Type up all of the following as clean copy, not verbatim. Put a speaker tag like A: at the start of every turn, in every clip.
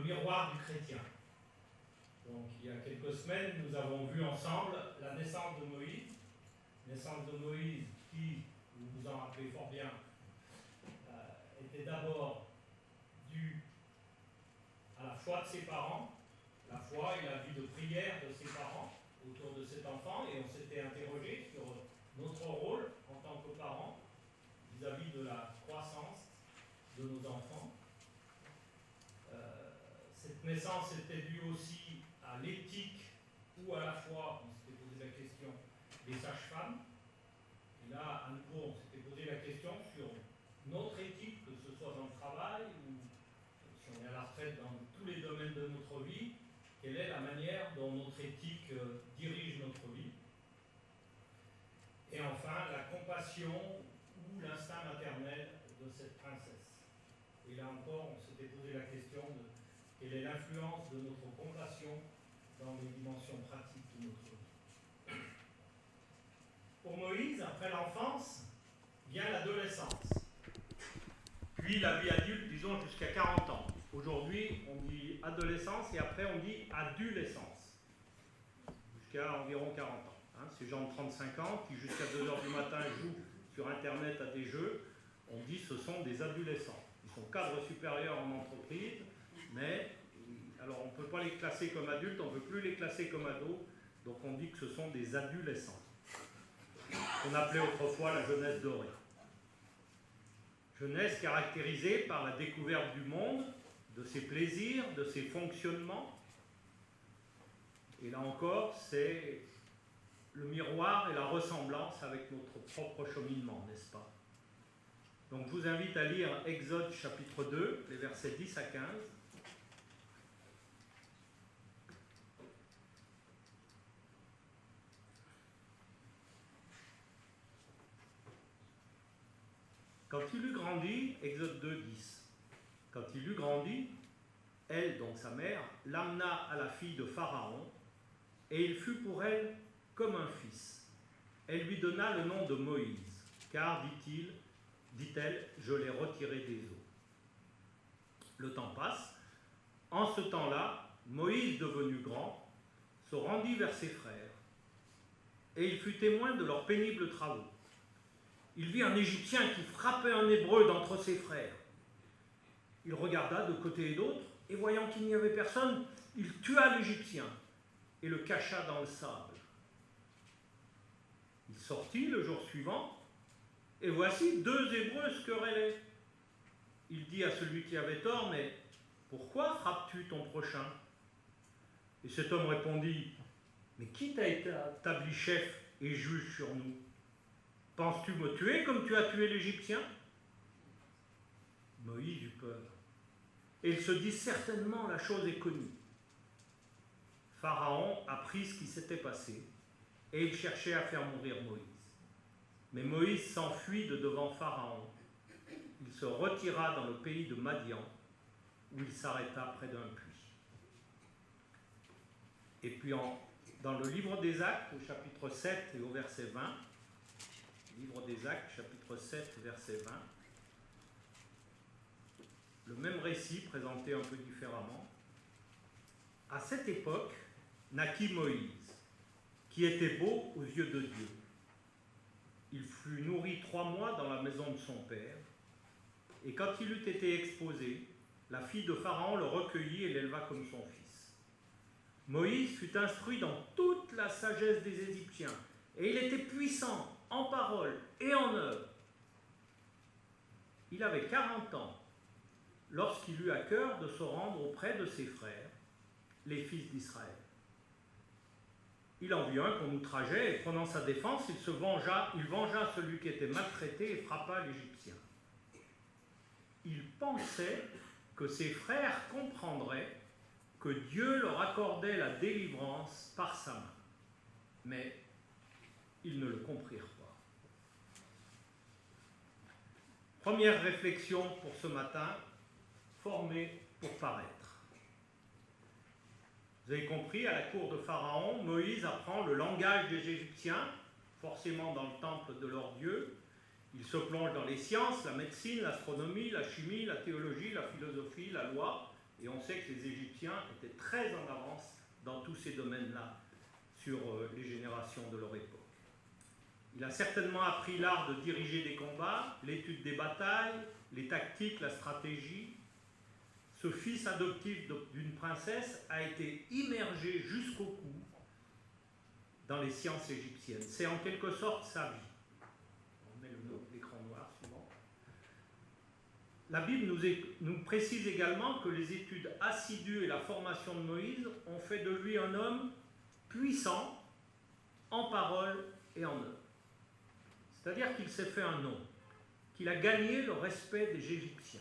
A: miroir du chrétien. Donc, il y a quelques semaines, nous avons vu ensemble la naissance de Moïse. Naissance de Moïse qui, vous vous en rappelez fort bien, était d'abord due à la foi de ses parents, la foi et la vie de prière de ses parents autour de cet enfant, et on s'était interrogé sur notre rôle en tant que parents vis-à-vis de la croissance de nos enfants. Cette naissance était due aussi à l'éthique ou à la foi, on s'était posé la question, des sages-femmes. Et là, à nouveau, on s'était posé la question sur notre éthique, que ce soit dans le travail ou si on est à la retraite dans tous les domaines de notre vie, quelle est la manière dont notre éthique dirige notre vie. Et enfin, la compassion ou l'instinct maternel de cette princesse. Et là encore, on s'était posé la question de quelle est l'influence de notre compassion dans les dimensions pratiques de notre vie. Pour Moïse, après l'enfance, vient l'adolescence. Puis la vie adulte, disons jusqu'à 40 ans. Aujourd'hui, on dit adolescence et après on dit adolescence. Jusqu'à environ 40 ans. Ces gens de 35 ans qui jusqu'à 2h du matin jouent sur Internet à des jeux, on dit que ce sont des adolescents. Ils sont cadres supérieurs en entreprise, mais alors on ne peut pas les classer comme adultes, on ne peut plus les classer comme ados, donc on dit que ce sont des adolescents. On appelait autrefois la jeunesse dorée. Jeunesse caractérisée par la découverte du monde, de ses plaisirs, de ses fonctionnements. Et là encore, c'est le miroir et la ressemblance avec notre propre cheminement, n'est-ce pas? Donc je vous invite à lire Exode chapitre 2, les versets 10 à 15. Quand il eut grandi, Exode 2, 10, quand il eut grandi, elle, donc sa mère, l'amena à la fille de Pharaon, et il fut pour elle comme un fils. Elle lui donna le nom de Moïse, car, dit-elle, je l'ai retiré des eaux. Le temps passe. En ce temps-là, Moïse, devenu grand, se rendit vers ses frères, et il fut témoin de leurs pénibles travaux. Il vit un Égyptien qui frappait un Hébreu d'entre ses frères. Il regarda de côté et d'autre, et voyant qu'il n'y avait personne, il tua l'Égyptien et le cacha dans le sable. Il sortit le jour suivant, et voici 2 Hébreux se querellaient. Il dit à celui qui avait tort, mais pourquoi frappes-tu ton prochain? Et cet homme répondit, mais qui t'a établi chef et juge sur nous? Penses-tu me tuer comme tu as tué l'Égyptien? Moïse eut peur. Et il se dit, certainement la chose est connue. Pharaon apprit ce qui s'était passé, et il cherchait à faire mourir Moïse. Mais Moïse s'enfuit de devant Pharaon. Il se retira dans le pays de Madian, où il s'arrêta près d'un puits. Et puis dans le livre des Actes, au chapitre 7 et au verset 20, livre des Actes, chapitre 7, verset 20, le même récit présenté un peu différemment. À cette époque, naquit Moïse, qui était beau aux yeux de Dieu. Il fut nourri 3 mois dans la maison de son père, et quand il eut été exposé, la fille de Pharaon le recueillit et l'éleva comme son fils. Moïse fut instruit dans toute la sagesse des Égyptiens, et il était puissant en parole et en œuvre. Il avait 40 ans lorsqu'il eut à cœur de se rendre auprès de ses frères, les fils d'Israël. Il en vit un qu'on outrageait, et prenant sa défense, il vengea celui qui était maltraité et frappa l'Égyptien. Il pensait que ses frères comprendraient que Dieu leur accordait la délivrance par sa main. Mais ils ne le comprirent pas. Première réflexion pour ce matin, former pour paraître. Vous avez compris, à la cour de Pharaon, Moïse apprend le langage des Égyptiens, forcément dans le temple de leur Dieu. Il se plonge dans les sciences, la médecine, l'astronomie, la chimie, la théologie, la philosophie, la loi,
B: Et on sait que les Égyptiens étaient très en avance dans tous ces domaines-là sur les générations de leur époque. Il a certainement appris l'art de diriger des combats, l'étude des batailles, les tactiques, la stratégie. Ce fils adoptif d'une princesse a été immergé jusqu'au cou dans les sciences égyptiennes. C'est en quelque sorte sa vie. On met l'écran noir suivant. La Bible nous précise également que les études assidues et la formation de Moïse ont fait de lui un homme puissant en parole et en œuvre. C'est-à-dire qu'il s'est fait un nom, qu'il a gagné le respect des Égyptiens.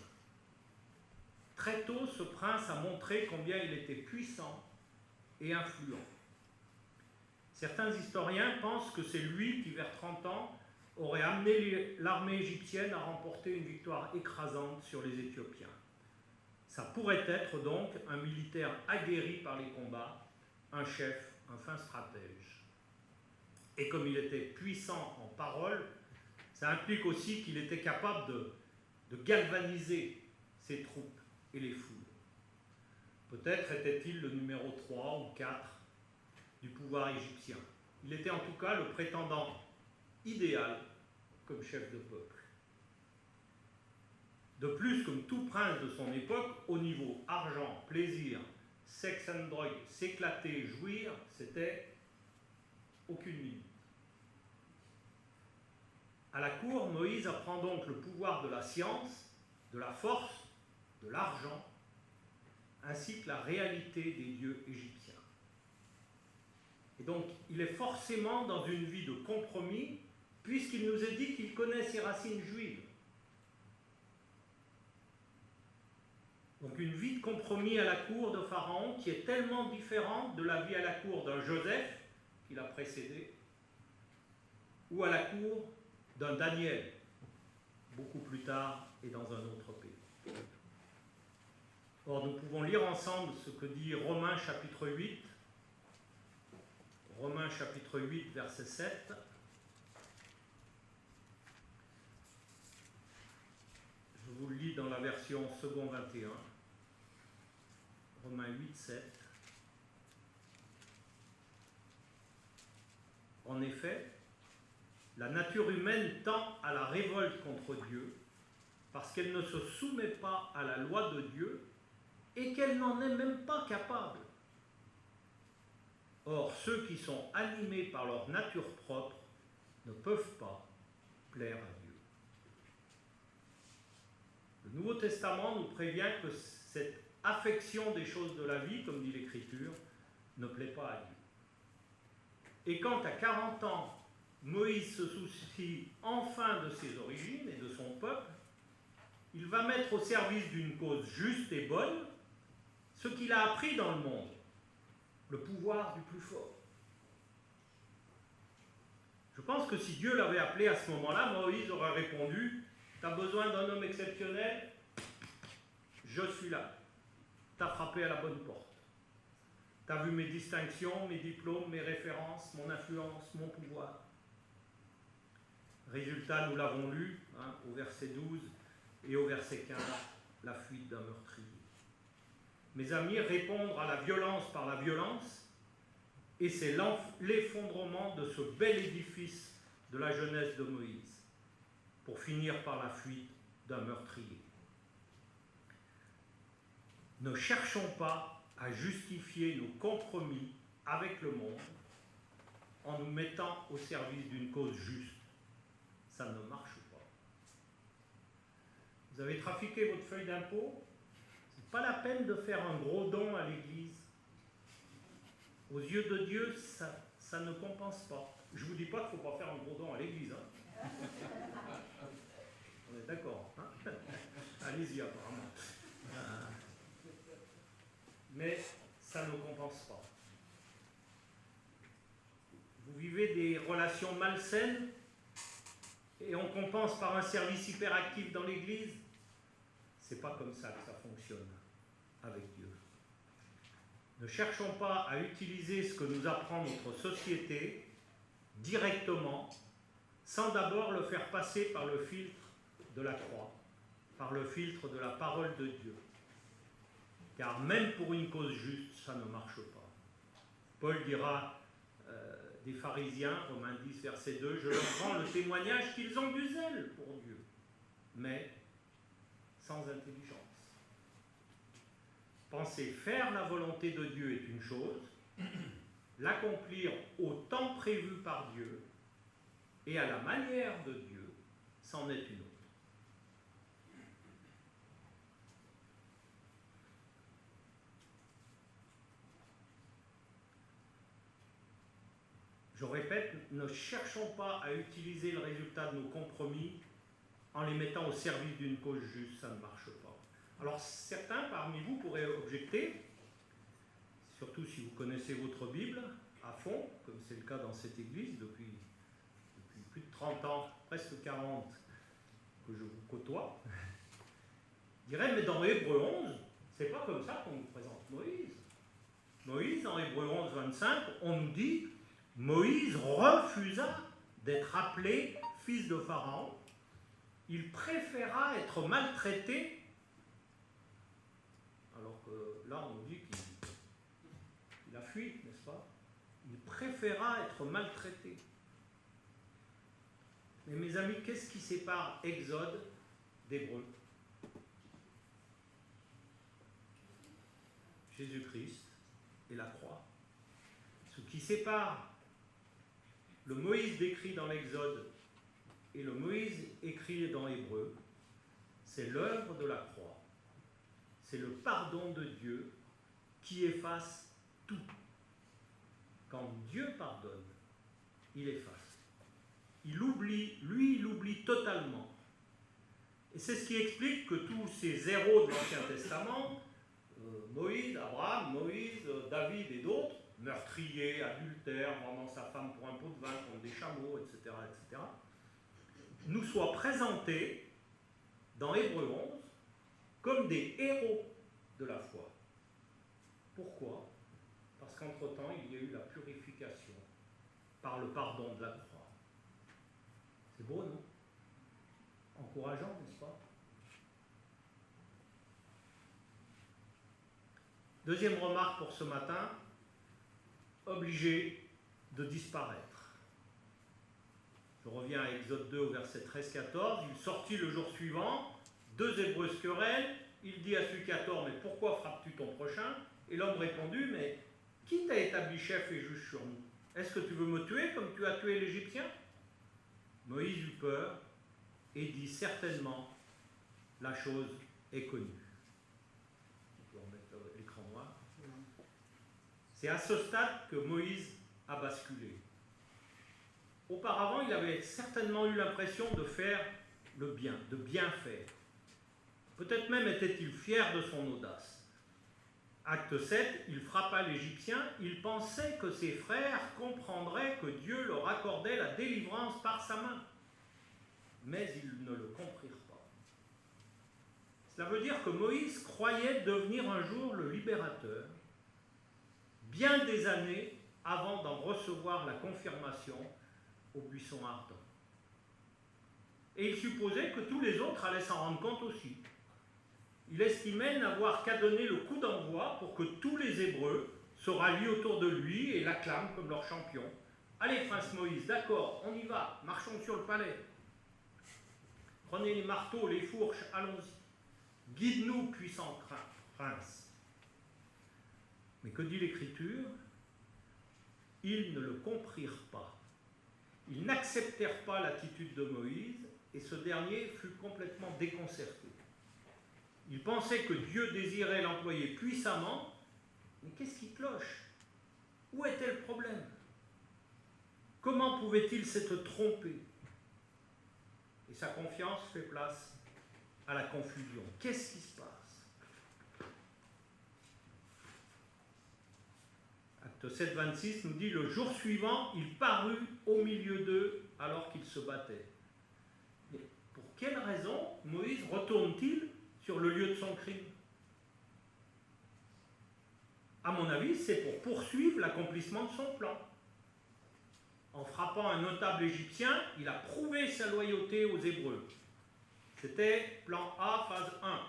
B: Très tôt, ce prince a montré combien il était puissant et influent. Certains historiens pensent que c'est lui qui, vers 30 ans, aurait amené l'armée égyptienne à remporter une victoire écrasante sur les Éthiopiens. Ça pourrait être donc un militaire aguerri par les combats, un chef, un fin stratège. Et comme il était puissant en parole, ça implique aussi qu'il était capable de galvaniser ses troupes et les foules. Peut-être était-il le numéro 3 ou 4 du pouvoir égyptien. Il était en tout cas le prétendant idéal comme chef de peuple. De plus, comme tout prince de son époque, au niveau argent, plaisir, sexe and drogue, s'éclater, jouir, c'était aucune limite. À la cour, Moïse apprend donc le pouvoir de la science, de la force, de l'argent, ainsi que la réalité des dieux égyptiens. Et donc, il est forcément dans une vie de compromis, puisqu'il nous est dit qu'il connaît ses racines juives. Donc, une vie de compromis à la cour de Pharaon qui est tellement différente de la vie à la cour d'un Joseph, qui l'a précédé, ou à la cour d'un Daniel, beaucoup plus tard et dans un autre pays. Or, nous pouvons lire ensemble ce que dit Romains chapitre 8, Romains chapitre 8, verset 7. Je vous le lis dans la version second 21. Romains 8, 7. En effet, la nature humaine tend à la révolte contre Dieu parce qu'elle ne se soumet pas à la loi de Dieu et qu'elle n'en est même pas capable. Or, ceux qui sont animés par leur nature propre ne peuvent pas plaire à Dieu. Le Nouveau Testament nous prévient que cette affection des choses de la vie, comme dit l'Écriture, ne plaît pas à Dieu. Et quand à 40 ans, Moïse se soucie enfin de ses origines et de son peuple, il va mettre au service d'une cause juste et bonne ce qu'il a appris dans le monde, le pouvoir du plus fort. Je pense que si Dieu l'avait appelé à ce moment-là, Moïse aurait répondu « T'as besoin d'un homme exceptionnel? Je suis là. T'as frappé à la bonne porte. T'as vu mes distinctions, mes diplômes, mes références, mon influence, mon pouvoir. » Résultat, nous l'avons lu au verset 12 et au verset 15, la fuite d'un meurtrier. Mes amis, répondre à la violence par la violence, et c'est l'effondrement de ce bel édifice de la jeunesse de Moïse, pour finir par la fuite d'un meurtrier. Ne cherchons pas à justifier nos compromis avec le monde en nous mettant au service d'une cause juste. Ça ne marche pas. Vous avez trafiqué votre feuille d'impôt? C'est pas la peine de faire un gros don à l'Église. Aux yeux de Dieu, ça ne compense pas. Je ne vous dis pas qu'il ne faut pas faire un gros don à l'Église. Hein. On est d'accord. Hein. Allez-y apparemment. Mais ça ne compense pas. Vous vivez des relations malsaines et on compense par un service hyperactif dans l'Église. C'est pas comme ça que ça fonctionne avec Dieu. Ne cherchons pas à utiliser ce que nous apprend notre société directement, sans d'abord le faire passer par le filtre de la croix, par le filtre de la parole de Dieu. car même pour une cause juste, ça ne marche pas. Paul dira des pharisiens, Romains 10, verset 2, « Je leur rends le témoignage qu'ils ont du zèle pour Dieu, mais sans intelligence. » Penser faire la volonté de Dieu est une chose, l'accomplir au temps prévu par Dieu et à la manière de Dieu, c'en est une autre. Je répète, ne cherchons pas à utiliser le résultat de nos compromis en les mettant au service d'une cause juste, ça ne marche pas. Alors certains parmi vous pourraient objecter, surtout si vous connaissez votre Bible à fond, comme c'est le cas dans cette église depuis plus de 30 ans, presque 40 que je vous côtoie, diraient, mais dans Hébreux 11, c'est pas comme ça qu'on nous présente Moïse. Moïse, dans Hébreux 11, 25, on nous dit, Moïse refusa d'être appelé fils de Pharaon, il préféra être maltraité, alors que là on nous dit qu'il a fui, n'est-ce pas? Il préféra être maltraité. Mais mes amis, qu'est-ce qui sépare Exode d'Hébreux? Jésus-Christ et la croix. Ce qui sépare le Moïse décrit dans l'Exode et le Moïse écrit dans Hébreux, c'est l'œuvre de la croix. C'est le pardon de Dieu qui efface tout. Quand Dieu pardonne, il efface. Il oublie, lui, il oublie totalement. Et c'est ce qui explique que tous ces héros de l'Ancien Testament, Moïse, Abraham, Moïse, David et d'autres, meurtriers, adultères, vendant sa femme pour un pot de vin contre des chameaux, etc., etc., nous soient présentés dans Hébreux 11 comme des héros de la foi. Pourquoi? Parce qu'entre-temps, il y a eu la purification par le pardon de la croix. C'est beau, non? Encourageant, n'est-ce pas? Deuxième remarque pour ce matin, obligé de disparaître. Je reviens à Exode 2 au verset 13-14. Il sortit le jour suivant, deux Hébreux se querellent, il dit à celui qui a tort, mais pourquoi frappes-tu ton prochain? Et l'homme répondit, mais qui t'a établi chef et juge sur nous? Est-ce que tu veux me tuer comme tu as tué l'Égyptien? Moïse eut peur et dit, certainement, la chose est connue. On peut remettre l'écran noir. C'est à ce stade que Moïse a basculé. Auparavant, il avait certainement eu l'impression de faire le bien, de bien faire. Peut-être même était-il fier de son audace. Acte 7, il frappa l'Égyptien, il pensait que ses frères comprendraient que Dieu leur accordait la délivrance par sa main. Mais ils ne le comprirent pas. Cela veut dire que Moïse croyait devenir un jour le libérateur, bien des années avant d'en recevoir la confirmation au buisson ardent. Et il supposait que tous les autres allaient s'en rendre compte aussi. Il estimait n'avoir qu'à donner le coup d'envoi pour que tous les Hébreux se rallient autour de lui et l'acclament comme leur champion. Allez, prince Moïse, d'accord, on y va, marchons sur le palais. Prenez les marteaux, les fourches, allons-y. Guide-nous, puissant prince. Mais que dit l'Écriture? Ils ne le comprirent pas. Ils n'acceptèrent pas l'attitude de Moïse et ce dernier fut complètement déconcerté. Il pensait que Dieu désirait l'employer puissamment, mais qu'est-ce qui cloche? Où était le problème? Comment pouvait-il s'être trompé? Et sa confiance fait place à la confusion. Qu'est-ce qui se passe? Acte 7, 26 nous dit, le jour suivant, il parut au milieu d'eux alors qu'ils se battaient. Mais pour quelle raison Moïse retourne-t-il sur le lieu de son crime? À mon avis, c'est pour poursuivre l'accomplissement de son plan. En frappant un notable égyptien, il a prouvé sa loyauté aux Hébreux. C'était plan A, phase 1.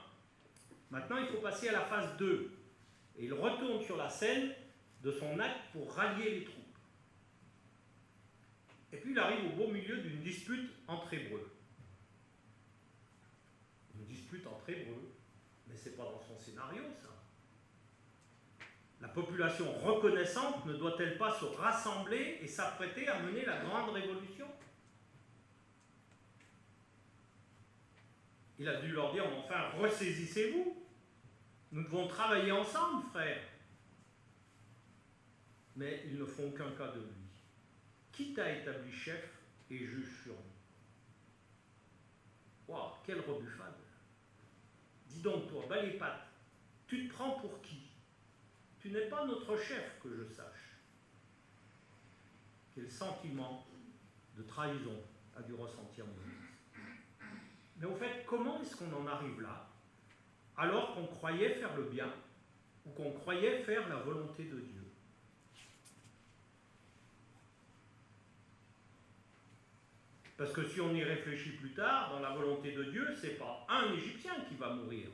B: Maintenant, il faut passer à la phase 2. Et il retourne sur la scène de son acte pour rallier les troupes. Et puis il arrive au beau milieu d'une dispute entre Hébreux. Une dispute entre Hébreux, mais ce n'est pas dans son scénario, ça. La population reconnaissante ne doit-elle pas se rassembler et s'apprêter à mener la grande révolution? Il a dû leur dire, enfin, ressaisissez-vous. Nous devons travailler ensemble, frères. Mais ils ne font aucun cas de lui. Qui t'a établi chef et juge sur nous? Waouh, quelle rebuffade! Dis donc, toi, bas les pattes, tu te prends pour qui? Tu n'es pas notre chef, que je sache. Quel sentiment de trahison a dû ressentir Moïse. Mais au fait, comment est-ce qu'on en arrive là, alors qu'on croyait faire le bien, ou qu'on croyait faire la volonté de Dieu? Parce que si on y réfléchit plus tard, dans la volonté de Dieu, ce n'est pas un Égyptien qui va mourir.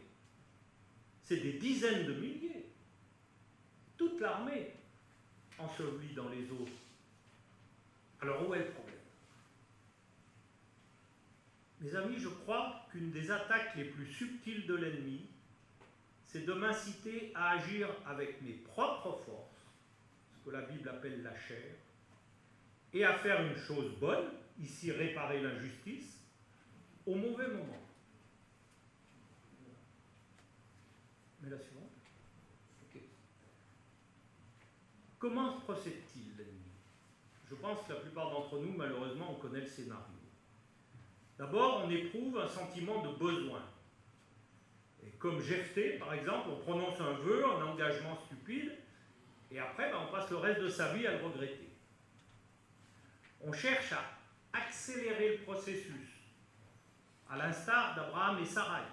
B: C'est des dizaines de milliers. Toute l'armée ensevelie dans les eaux. Alors où est le problème? Mes amis, je crois qu'une des attaques les plus subtiles de l'ennemi, c'est de m'inciter à agir avec mes propres forces, ce que la Bible appelle la chair, et à faire une chose bonne, ici réparer l'injustice, au mauvais moment. Mais la suivante. Okay. Comment procède-t-il l'ennemi? Je pense que la plupart d'entre nous, malheureusement, on connaît le scénario. D'abord, on éprouve un sentiment de besoin. Et comme Jephthé, par exemple, on prononce un vœu, un engagement stupide, et après, on passe le reste de sa vie à le regretter. On cherche à accélérer le processus, à l'instar d'Abraham et Sarai.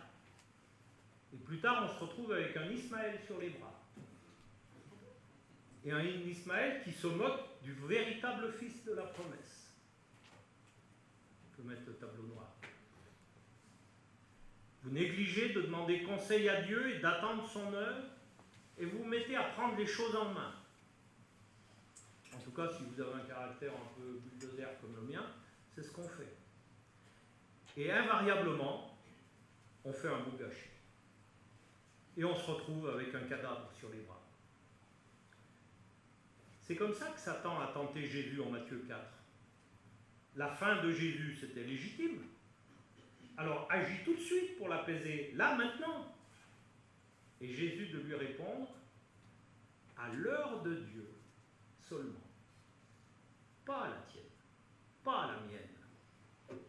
B: Et plus tard, on se retrouve avec un Ismaël sur les bras. Et un Ismaël qui se moque du véritable fils de la promesse. On peut mettre le tableau noir. Vous négligez de demander conseil à Dieu et d'attendre son œuvre, et vous vous mettez à prendre les choses en main. En tout cas, si vous avez un caractère un peu bulldozer comme le mien, c'est ce qu'on fait. Et invariablement, on fait un bout gâché. Et on se retrouve avec un cadavre sur les bras. C'est comme ça que Satan a tenté Jésus en Matthieu 4. La fin de Jésus, c'était légitime. Alors agis tout de suite pour l'apaiser, là, maintenant. Et Jésus de lui répondre, à l'heure de Dieu seulement. Pas à la tienne, pas à la mienne.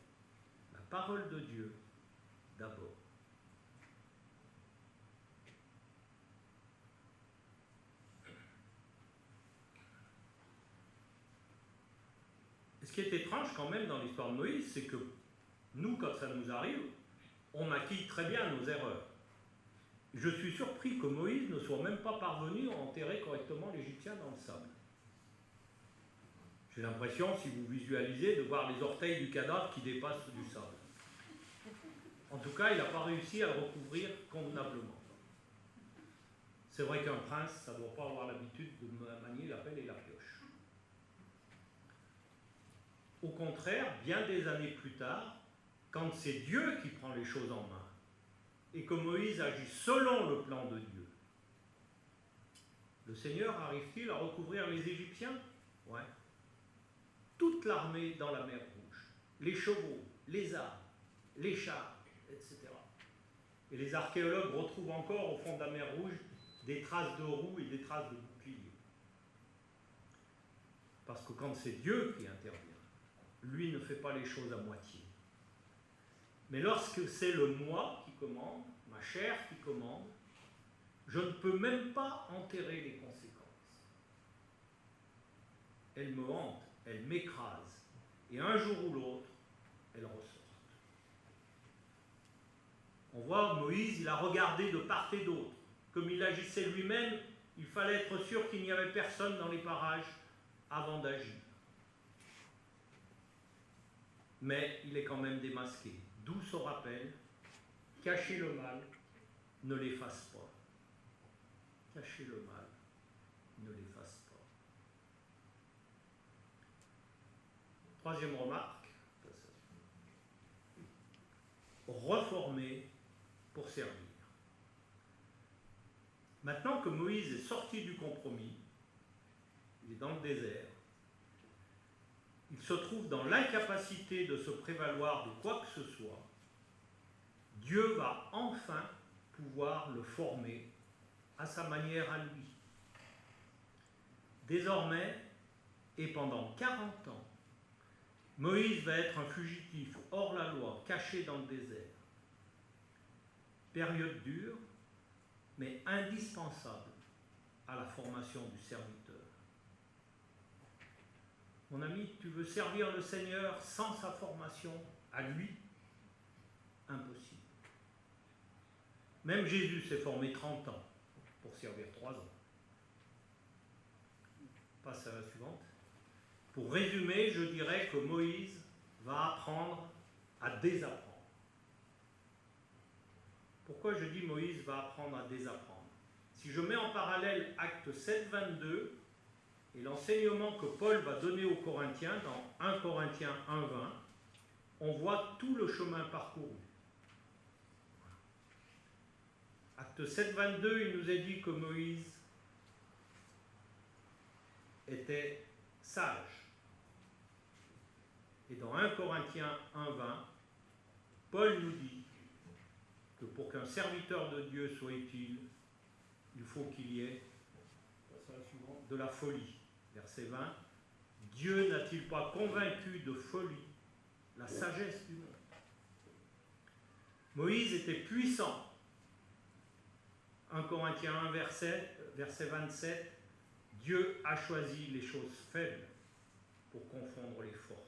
B: La parole de Dieu d'abord. Et ce qui est étrange quand même dans l'histoire de Moïse, c'est que nous, quand ça nous arrive, on maquille très bien nos erreurs. Je suis surpris que Moïse ne soit même pas parvenu à enterrer correctement l'Égyptien dans le sable. J'ai l'impression, si vous visualisez, de voir les orteils du cadavre qui dépassent du sable. En tout cas, il n'a pas réussi à le recouvrir convenablement. C'est vrai qu'un prince, ça ne doit pas avoir l'habitude de manier la pelle et la pioche. Au contraire, bien des années plus tard, quand c'est Dieu qui prend les choses en main, et que Moïse agit selon le plan de Dieu, le Seigneur arrive-t-il à recouvrir les Égyptiens? Ouais. Toute l'armée dans la mer Rouge, les chevaux, les armes, les chars, etc. Et les archéologues retrouvent encore au fond de la mer Rouge des traces de roues et des traces de boucliers. Parce que quand c'est Dieu qui intervient, lui ne fait pas les choses à moitié. Mais lorsque c'est le moi qui commande, ma chair qui commande, je ne peux même pas enterrer les conséquences. Elles me hantent, elles m'écrasent, et un jour ou l'autre, elles ressortent. On voit Moïse, il a regardé de part et d'autre. Comme il agissait lui-même, il fallait être sûr qu'il n'y avait personne dans les parages avant d'agir. Mais il est quand même démasqué. D'où ce rappel, cacher le mal ne l'efface pas. cacher le mal, ne l'efface pas. Troisième remarque, reformer pour servir. Maintenant que Moïse est sorti du compromis, il est dans le désert, il se trouve dans l'incapacité de se prévaloir de quoi que ce soit, Dieu va enfin pouvoir le former à sa manière à lui. Désormais, et pendant 40 ans, Moïse va être un fugitif hors la loi, caché dans le désert. Période dure, mais indispensable à la formation du serviteur. Mon ami, tu veux servir le Seigneur sans sa formation à lui? Impossible. Même Jésus s'est formé 30 ans pour servir 3 ans. Passe à la suivante. Pour résumer, je dirais que Moïse va apprendre à désapprendre. Pourquoi je dis Moïse va apprendre à désapprendre? Si je mets en parallèle Actes 7, 22 et l'enseignement que Paul va donner aux Corinthiens dans 1 Corinthiens 1, 20, on voit tout le chemin parcouru. Acte 7, 22, il nous est dit que Moïse était sage. Et dans 1 Corinthiens 1, 20, Paul nous dit que pour qu'un serviteur de Dieu soit utile, il faut qu'il y ait de la folie. Verset 20, Dieu n'a-t-il pas convaincu de folie la sagesse du monde? Moïse était puissant. 1 Corinthiens 1, verset 27, Dieu a choisi les choses faibles pour confondre les fortes.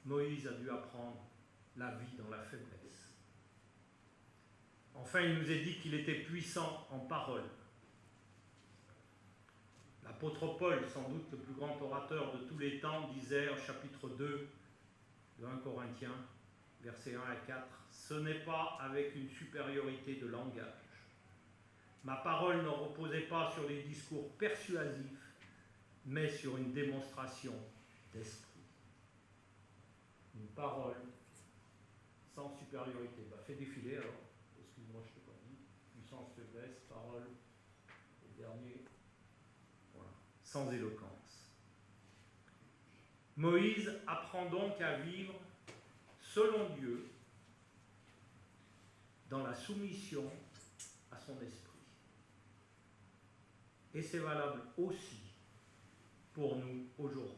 B: Moïse a dû apprendre la vie dans la faiblesse. Enfin, il nous est dit qu'il était puissant en parole. L'apôtre Paul, sans doute le plus grand orateur de tous les temps, disait au chapitre 2 de 1 Corinthiens, versets 1 à 4, « Ce n'est pas avec une supériorité de langage. Ma parole ne reposait pas sur les discours persuasifs, mais sur une démonstration d'esprit. » Une parole sans supériorité. Fais défiler alors. Excuse-moi, je ne t'ai pas dit. Puissance, faiblesse, parole. Le dernier. Voilà. Sans éloquence. Moïse apprend donc à vivre selon Dieu dans la soumission à son esprit. Et c'est valable aussi pour nous aujourd'hui.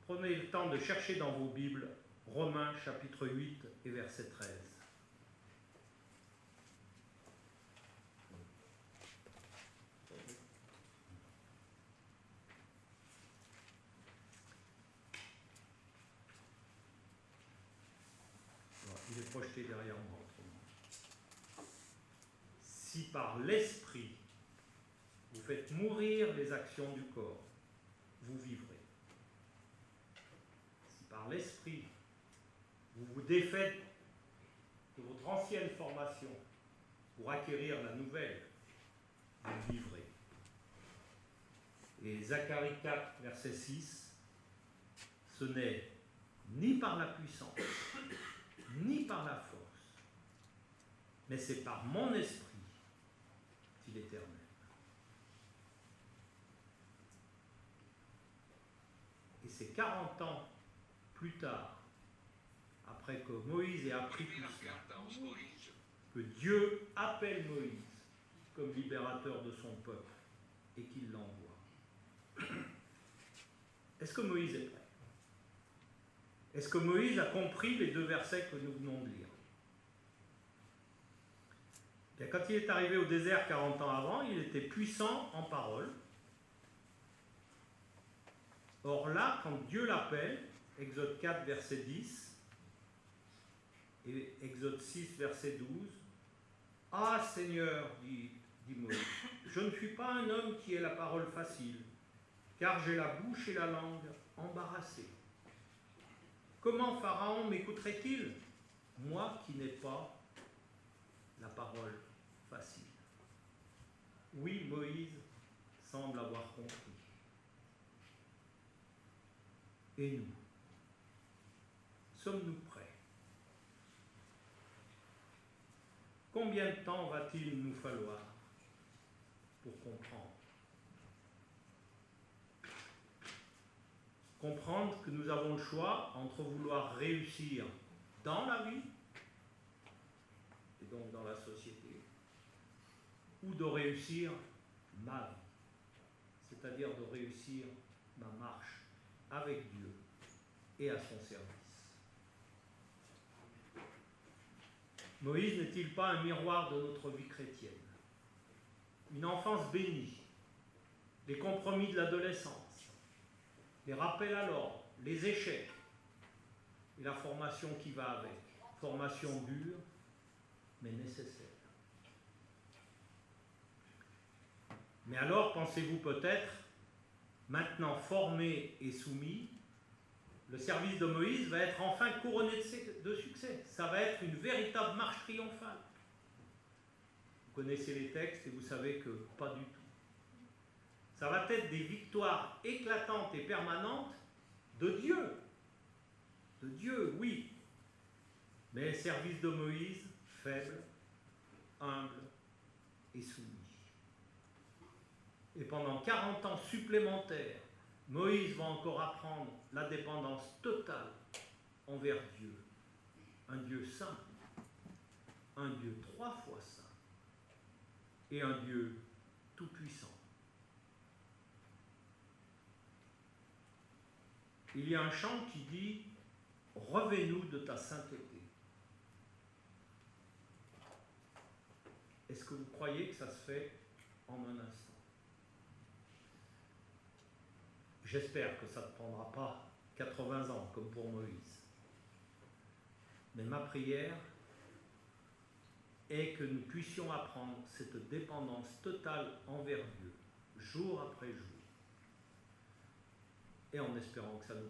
B: Prenez le temps de chercher dans vos Bibles Romains chapitre 8 et verset 13. Alors, il est projeté derrière moi autrement. Si par l'esprit vous faites mourir les actions du corps, vous vivrez. Si par l'esprit vous vous défaites de votre ancienne formation pour acquérir la nouvelle, vous vivrez. Et Zacharie 4, verset 6, ce n'est ni par la puissance, ni par la force, mais c'est par mon esprit, dit l'Éternel. Et c'est 40 ans plus tard, après que Moïse ait appris tout cela, que Dieu appelle Moïse comme libérateur de son peuple et qu'il l'envoie. Est-ce que Moïse est prêt? Est-ce que Moïse a compris les 2 versets que nous venons de lire? Bien, quand il est arrivé au désert 40 ans avant, il était puissant en parole. Or là, quand Dieu l'appelle, Exode 4, verset 10, et Exode 6, verset 12, « Ah Seigneur, dit Moïse, je ne suis pas un homme qui ait la parole facile, car j'ai la bouche et la langue embarrassées. Comment Pharaon m'écouterait-il, moi qui n'ai pas la parole facile ?» Oui, Moïse semble avoir compris. Et nous, sommes-nous prêts? Combien de temps va-t-il nous falloir pour comprendre? Comprendre que nous avons le choix entre vouloir réussir dans la vie, et donc dans la société, ou de réussir ma vie, c'est-à-dire de réussir ma marche avec Dieu et à son service. Moïse n'est-il pas un miroir de notre vie chrétienne? Une enfance bénie, les compromis de l'adolescence, les rappels à l'ordre, les échecs et la formation qui va avec. Formation dure, mais nécessaire. Mais alors, pensez-vous peut-être, maintenant formé et soumis, le service de Moïse va être enfin couronné de succès. Ça va être une véritable marche triomphale. Vous connaissez les textes et vous savez que pas du tout. Ça va être des victoires éclatantes et permanentes de Dieu. De Dieu, oui. Mais service de Moïse, faible, humble et soumis. Et pendant 40 ans supplémentaires, Moïse va encore apprendre la dépendance totale envers Dieu. Un Dieu saint, un Dieu 3 fois saint et un Dieu tout-puissant. Il y a un chant qui dit « Revêt-nous de ta sainteté ». Est-ce que vous croyez que ça se fait en un instant? J'espère que ça ne prendra pas 80 ans comme pour Moïse. Mais ma prière est que nous puissions apprendre cette dépendance totale envers Dieu, jour après jour, et en espérant que ça nous